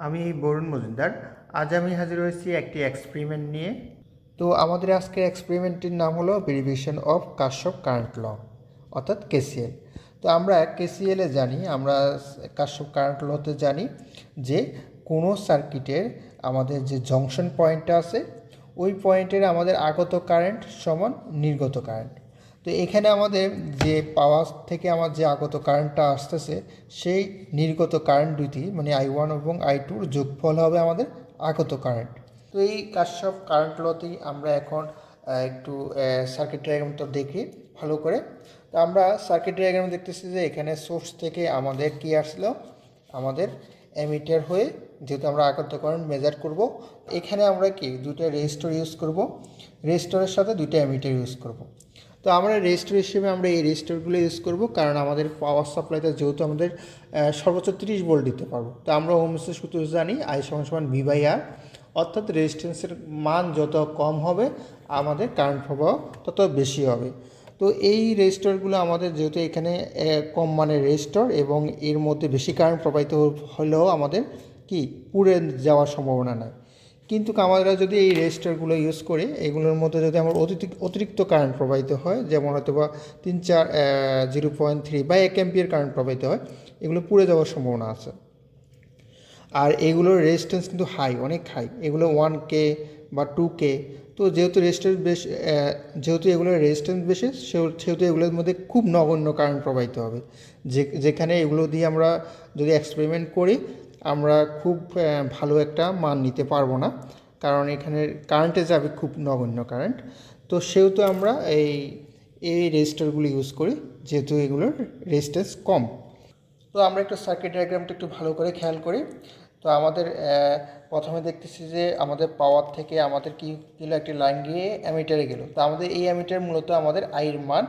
আমি বরুণ মজুমদার। আজ আমি হাজির হয়েছি একটি এক্সপেরিমেন্ট নিয়ে। তো আমাদের আজকের এক্সপেরিমেন্টটির নাম হলো verification of Kirchhoff current law, অর্থাৎ কেসিএল। তো আমরা কেসিএলে জানি, আমরা কারশফ কারেন্ট লতে জানি যে কোনো সার্কিটের আমাদের যে জংশন পয়েন্টটা আছে ওই পয়েন্টের আমাদের আগত কারেন্ট সমান নির্গত কারেন্ট। তো এখানে আমাদের যে পাওয়ার থেকে আমার যে আগত কারেন্টটা আসতেছে সেই নির্গত কারেন্ট দুটি মানে I1 এবং I2-র যোগফল হবে আমাদের আগত কারেন্ট। তো এই কারশফ কারেন্ট লতেই আমরা এখন একটু সার্কিট ডায়াগ্রামটা দেখি ভালো করে। তো আমরা সার্কিট ডায়াগ্রামে দেখতেছি যে এখানে সোর্স থেকে আমাদের কি আসলো, আমাদের অ্যামিটার হয়ে যেহেতু আমরা আগত কারেন্ট মেজার করব, এখানে আমরা কি দুটো রেজিস্টর ইউজ করব, রেজিস্টরের সাথে দুটো অ্যামিটার ইউজ করব। তো আমরা রেজিস্টর হিসেবে আমরা এই রেজিস্টরগুলো ইউজ করব, কারণ আমাদের পাওয়ার সাপ্লাইতে যেহেতু আমাদের সর্বোচ্চ 30 ভোল্ট দিতে পারবো। তো আমরা ওহমসের সূত্র জানি I = V/R, অর্থাৎ রেজিস্ট্যান্সের মান যত কম হবে আমাদের কারেন্ট প্রবাহ তত বেশি হবে। তো এই রেজিস্টরগুলো আমাদের যেহেতু এখানে কম মানের রেজিস্টর এবং এর মধ্যে বেশি কারেন্ট প্রবাহিত হলেও আমাদের কি পুড়ে যাওয়ার সম্ভাবনা নাই। কিন্তু আমরা যদি এই রেজিস্টরগুলো ইউজ করি, এগুলোর মধ্যে যদি আমার অতিরিক্ত কারেন্ট প্রবাহিত হয়, যেমন হয়তো বা 0.3 বা 1 অ্যাম্পিয়ার কারেন্ট প্রবাহিত হয়, এগুলো পুড়ে যাওয়ার সম্ভাবনা আছে। আর এগুলোর রেজিস্ট্যান্স কিন্তু হাই, অনেক হাই, এগুলো 1K বা 2K। তো যেহেতু যেহেতু এগুলোর রেজিস্ট্যান্স বেশি, সেহেতু এগুলোর মধ্যে খুব নগণ্য কারেন্ট প্রবাহিত হবে, যেখানে এগুলো দিয়ে আমরা যদি এক্সপেরিমেন্ট করি আমরা খুব ভালো একটা মান নিতে পারবো না, কারণ এখানে কারেন্টে যাবে খুব নগণ্য কারেন্ট। তো সেহেতু আমরা এই রেজিস্টারগুলো ইউজ করি, যেহেতু এগুলোর রেজিস্ট্যান্স কম। তো আমরা একটু সার্কিট ডায়াগ্রামটা একটু ভালো করে খেয়াল করি। তো আমাদের প্রথমে দেখতেছি যে আমাদের পাওয়ার থেকে আমাদের কি গেলো, একটি লাইন গিয়ে অ্যামিটারে গেল। তো আমাদের এই অ্যামিটার মূলত আমাদের আইয়ের মান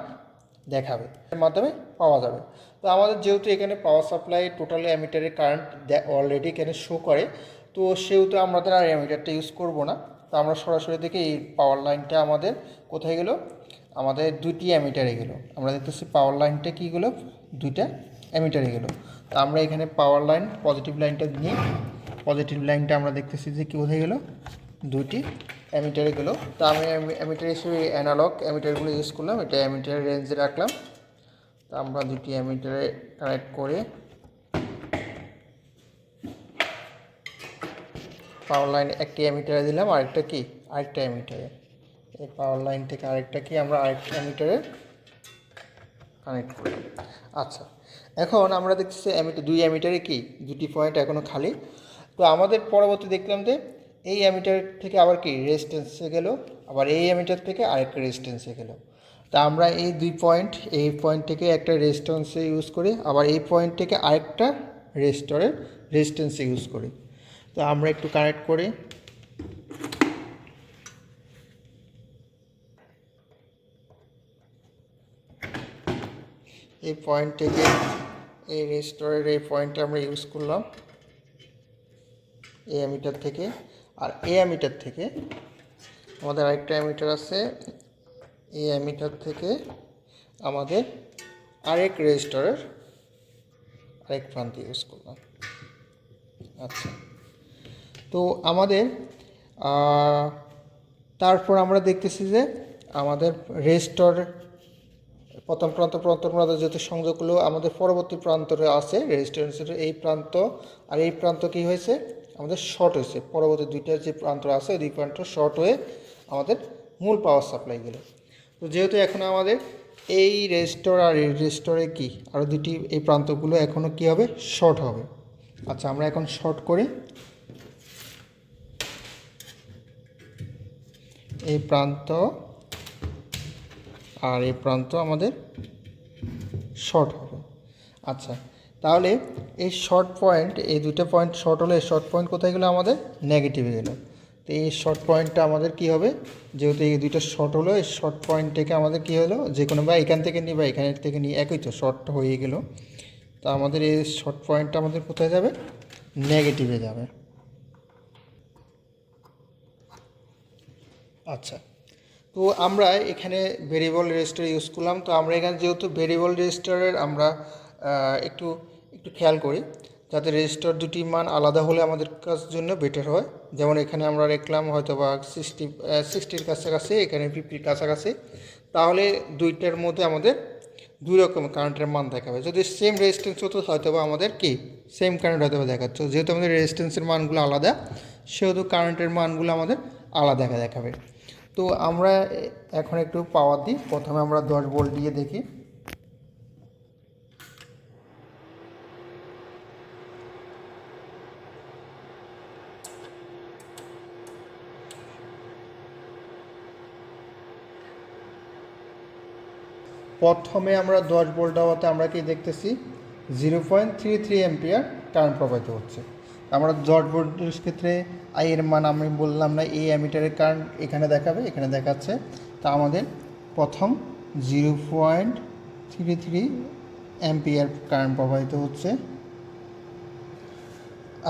দেখাবে, এর মাধ্যমে পাওয়া যাবে। তো আমাদের যেহেতু এখানে পাওয়ার সাপ্লাই টোটালি অ্যামিটারের কারেন্ট অলরেডি এখানে শো করে, তো সেহেতু আমাদের আর অ্যামিটারটা ইউজ করব না। তো আমরা সরাসরি দেখে এই পাওয়ার লাইনটা আমাদের কোথায় গেল, আমাদের দুইটি অ্যামিটারে গেল। আমরা দেখতেছি পাওয়ার লাইনটা কী গেলো, দুইটা অ্যামিটারে গেল। তো আমরা এখানে পাওয়ার লাইন পজিটিভ লাইনটা নিয়ে পজিটিভ লাইনটা আমরা দেখতেছি যে কী কোথায় গেলো, দুইটি অ্যামিটারে গেল। তো আমি অ্যামিটার হিসেবে অ্যানালগ অ্যামিটারগুলো ইউজ করলাম, এটা অ্যামিটারের রেঞ্জে রাখলাম। তো আমরা দুটি অ্যামিটারে কানেক্ট করে পাওয়ার লাইন একটি অ্যামিটারে দিলাম, আরেকটা অ্যামিটারে। এই পাওয়ার লাইন থেকে আরেকটা কি আমরা আরেকটা অ্যামিটারে কানেক্ট করলাম। আচ্ছা, এখন আমরা দেখতেছি দুই অ্যামিটারে কি দুটি পয়েন্ট এখনও খালি। তো আমাদের পরবর্তী দেখলাম যে এই অ্যামিটার থেকে আবার কি রেজিস্ট্যান্সে গেল, আবার এই অ্যামিটার থেকে আরেকটা রেজিস্ট্যান্সে গেল। তা আমরা এই এই পয়েন্ট থেকে একটা রেজিস্ট্যান্সে ইউজ করি, আবার এই পয়েন্ট থেকে আরেকটা রেজিস্ট্যান্সে ইউজ করি। তো আমরা একটু কানেক্ট করি। এই পয়েন্ট থেকে এই রেজিস্টরের এই পয়েন্টটা আমরা ইউজ করলাম এই অ্যামিটার থেকে। আর এই অ্যামিটার থেকে আমাদের আরেকটা অ্যামিটার আছে, এই অ্যামিটার থেকে আমাদের আরেক রেজিস্টরের আরেক প্রান্তে ইউজ করলাম। আচ্ছা, তো আমাদের তারপর আমরা দেখতেছি যে আমাদের রেজিস্টর প্রথম প্রান্ত যত সংযোগগুলো আমাদের পরবর্তী প্রান্তরে আছে, রেজিস্ট্যান্সের এই প্রান্ত আর এই প্রান্ত কি হয়েছে, আমাদের শর্ট হয়েছে। পরবর্তী দুইটা যে প্রান্ত আছে ওই দুই প্রান্ত শর্ট হয়ে আমাদের মূল পাওয়ার সাপ্লাই গেল। তো যেহেতু এখন আমাদের এই রেজিস্টর আর এই রেজিস্টরে কি আরও দুটি এই প্রান্তগুলো এখনও কী হবে, শর্ট হবে। আচ্ছা, আমরা এখন শর্ট করি। এই প্রান্ত আর এই প্রান্ত আমাদের শর্ট হবে। আচ্ছা, তাহলে এই শর্ট পয়েন্ট, এই দুটো পয়েন্ট শর্ট হলে এই শর্ট পয়েন্ট কোথায় গেলো, আমাদের নেগেটিভে গেল। তো এই শর্ট পয়েন্টটা আমাদের কি হবে, যেহেতু এই দুটো শর্ট হলো, এই শর্ট পয়েন্ট থেকে আমাদের কি হলো, যে কোনো বা এখান থেকে নিই বা এখানের থেকে নিই একই তো, শর্ট হয়ে গেল। তো আমাদের এই শর্ট পয়েন্টটা আমাদের কোথায় যাবে, নেগেটিভে যাবে। আচ্ছা, তো আমরা এখানে ভেরিয়েবল রেজিস্টার ইউজ করলাম। তো আমরা এখানে যেহেতু ভেরিয়েবল রেজিস্টারের আমরা একটু একটু খেয়াল করি। যাতে রেজিস্টার দুটি মান আলাদা হলে আমাদের জন্য বেটার হয়। যেমন এখানে আমরা রাখলাম হয়তো বা 60-র কাছাকাছি, এখানে 50-র কাছাকাছি, তাহলে দুইটার মধ্যে আমাদের দুই রকম কারেন্টের মান দেখাবে। যদি সেম রেজিস্ট্যান্স হতো হয়তো বা আমাদের কি সেম কারেন্ট হয়তো বা দেখাচ্ছে। যেহেতু আমাদের রেজিস্ট্যান্সের মানগুলো আলাদা, সেহেতু কারেন্টের মানগুলো আমাদের আলাদা দেখাবে। তো আমরা এখন একটু পাওয়ার দিই। প্রথমে আমরা 10 ভোল্ট দিয়ে দেখি। প্রথমে আমরা 10 ভোল্ট দেওয়াতে আমরা কি দেখতেছি 0.33 অ্যাম্পিয়ার কারেন্ট প্রবাহিত হচ্ছে। আমরা 10 ভোল্টের ক্ষেত্রে আই এর মান আমি বললাম না, এই অ্যামিটারের কারেন্ট এখানে দেখাবে, এখানে দেখাচ্ছে। তা আমাদের প্রথম 0.33 অ্যাম্পিয়ার কারেন্ট প্রবাহিত হচ্ছে।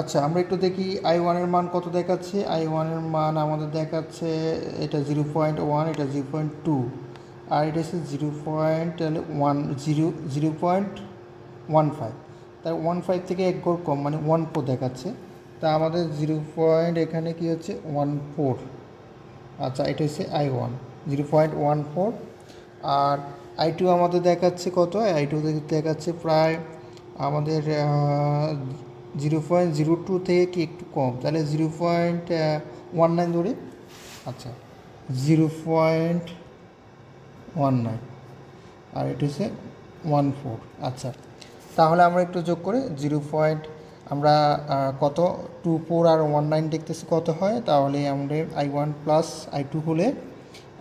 আচ্ছা, আমরা একটু দেখি I1 মান কত দেখাচ্ছে। I1 মান আমাদের দেখাচ্ছে এটা 0.1, এটা 0.2, আর এটা হচ্ছে 0.15। তার 15 থেকে এক গড় কম, মানে 14 দেখাচ্ছে। তা আমাদের 0. এখানে কি হচ্ছে 14। আচ্ছা, এটা হচ্ছে I1 0.14। আর I2 আমাদের দেখাচ্ছে কত, I2 দেখাচ্ছে প্রায় আমাদের 0.02 থেকে কি একটু কম, তাহলে 0.19 ধরে। আচ্ছা, 0.19, আর এটা হচ্ছে 14। আচ্ছা, তাহলে আমরা একটু যোগ করে আমরা কত 24 আর 19 দেখতেছি কত হয়। তাহলে আমাদের I1 প্লাস I2 হলে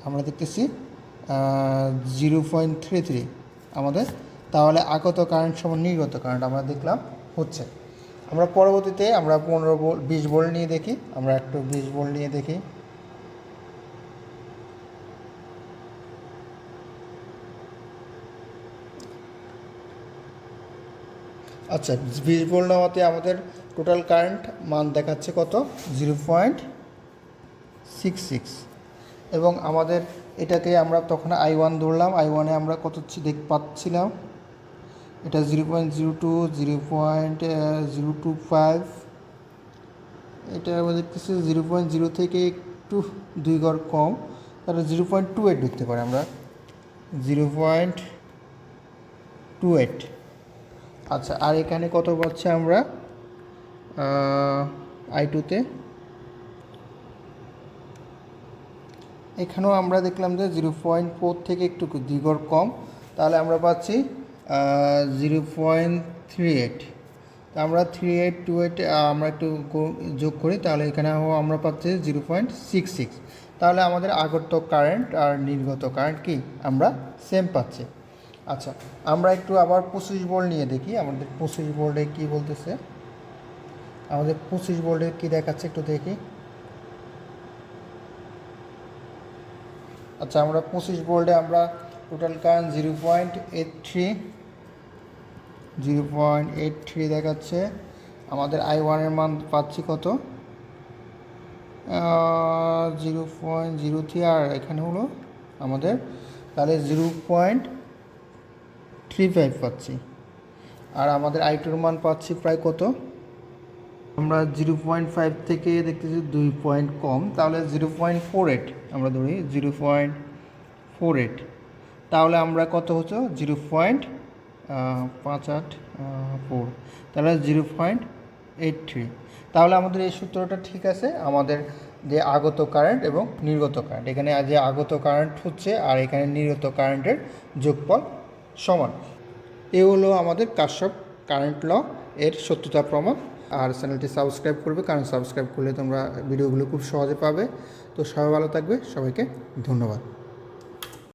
আমরা দেখতেছি 0.33 আমাদের। তাহলে আগত কারেন্ট সমান নির্গত কারেন্ট আমরা দেখলাম হচ্ছে। আমরা পরবর্তীতে আমরা 15 ভোল্ট 20 ভোল্ট নিয়ে দেখি। আমরা একটু 20 ভোল্ট নিয়ে দেখি। আচ্ছা, 20 ভোল্ট নেওয়াতে আমাদের টোটাল কারেন্ট মান দেখাচ্ছে কত 0.66। এবং আমাদের এটাকে আমরা তখন I1 ধরলাম। I1-এ আমরা কত পাচ্ছিলাম, এটা 0.02, 0.025, এটা আমরা দেখতেছি 0.0 থেকে একটু 2 গড় কম, তাহলে 0.28 ঢুকতে পারে। আমরা 0.28। আচ্ছা, আর এখানে কত পাচ্ছে আমরা I2-তে, এখানেও আমরা দেখলাম যে 0.4 থেকে একটু 2 গড় কম, তাহলে আমরা পাচ্ছি 0.38। তা আমরা 3828 আমরা একটু যোগ করি, তাহলে এখানে আমরা পাচ্ছি 0.66। তাহলে আমাদের আগত কারেন্ট আর নির্গত কারেন্ট কি আমরা সেম পাচ্ছি। আচ্ছা, আমরা একটু আবার 25 ভোল্ট নিয়ে দেখি। আমাদের 25 ভোল্টে কী বলতেছে, আমাদের 25 ভোল্টে কী দেখাচ্ছে একটু দেখি। আচ্ছা, আমরা 25 ভোল্টে আমরা টোটাল কারেন্ট 0.83 দেখাচ্ছে। আমাদের I1 এর মান পাচ্ছি কত 0.03, আর এখানে হলো আমাদের তাহলে 0.35 পাচ্ছি। আর আমাদের I2 মান পাচ্ছি প্রায় কত, আমরা 0.5 থেকে দেখতেছি 2 পয়েন্ট কম, তাহলে 0.48 আমরা ধরি 0.48। তাহলে আমরা কত হচ্ছে 0.584, তাহলে 0.83। তাহলে আমাদের এই সূত্রটা ঠিক আছে। আমাদের যে আগত কারেন্ট এবং নির্গত কারেন্ট, এখানে যে আগত কারেন্ট হচ্ছে আর এখানে নির্গত কারেন্টের যোগফল সমান। এ হলো আমাদের কারশফ কারেন্ট ল এর সত্যতা প্রমাণ। আর চ্যানেলটি সাবস্ক্রাইব করবে, কারণ সাবস্ক্রাইব করলে তোমরা ভিডিওগুলো খুব সহজে পাবে। তো সবাই ভালো থাকবে, সবাইকে ধন্যবাদ।